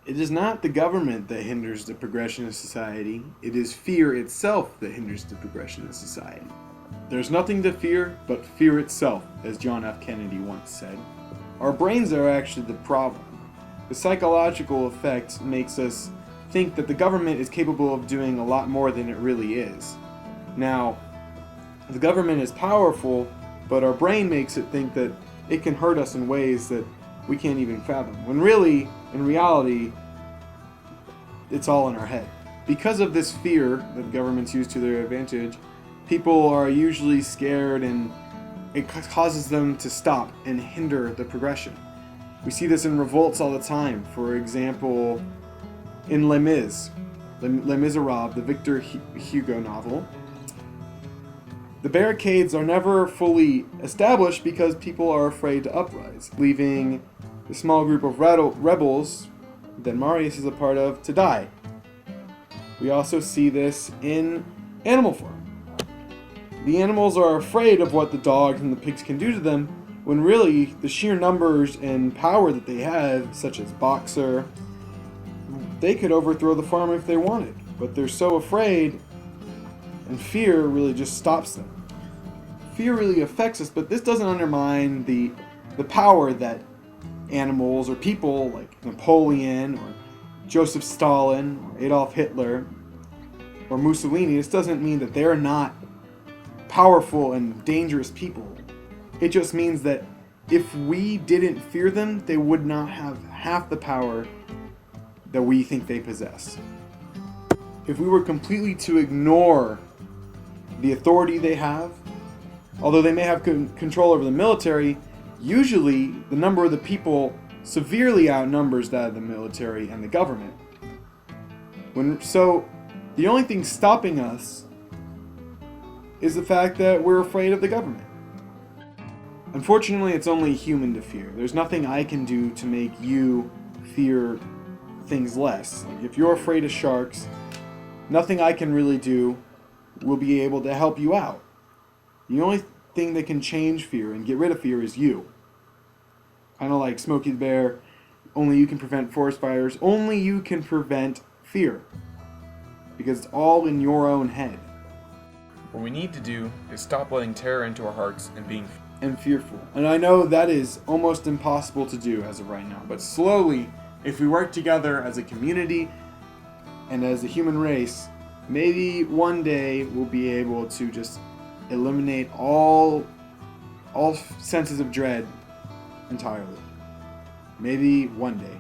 It is not the government that hinders the progression of society. It is fear itself that hinders the progression of society. There's nothing to fear but fear itself, as John F. Kennedy once said. Our brains are actually the problem. The psychological effect makes us think that the government is capable of doing a lot more than it really is. Now, the government is powerful, but our brain makes it think that it can hurt us in ways that we can't even fathom. When really, in reality, it's all in our head. Because of this fear that governments use to their advantage, people are usually scared and it causes them to stop and hinder the progression. We see this in revolts all the time. For example, in Les Miserables, the Victor Hugo novel, the barricades are never fully established because people are afraid to uprise, leaving the small group of rebels that Marius is a part of to die. We also see this in Animal Farm. The animals are afraid of what the dogs and the pigs can do to them, when really the sheer numbers and power that they have, such as Boxer, they could overthrow the farm if they wanted. But they're so afraid, and fear really just stops them. Fear really affects us, but this doesn't undermine the power that animals or people like Napoleon or Joseph Stalin or Adolf Hitler or Mussolini, this doesn't mean that they're not powerful and dangerous people. It just means that if we didn't fear them, they would not have half the power that we think they possess. If we were completely to ignore the authority they have, although they may have control over the military, usually the number of the people severely outnumbers that of the military and the government. So the only thing stopping us is the fact that we're afraid of the government. Unfortunately, it's only human to fear. There's nothing I can do to make you fear things less. Like if you're afraid of sharks, nothing I can really do will be able to help you out. The only thing that can change fear and get rid of fear is you. Kind of like Smokey the Bear, only you can prevent forest fires, only you can prevent fear. Because it's all in your own head. What we need to do is stop letting terror into our hearts and fearful. And I know that is almost impossible to do as of right now, but slowly, if we work together as a community and as a human race, maybe one day we'll be able to just eliminate all senses of dread entirely. Maybe one day.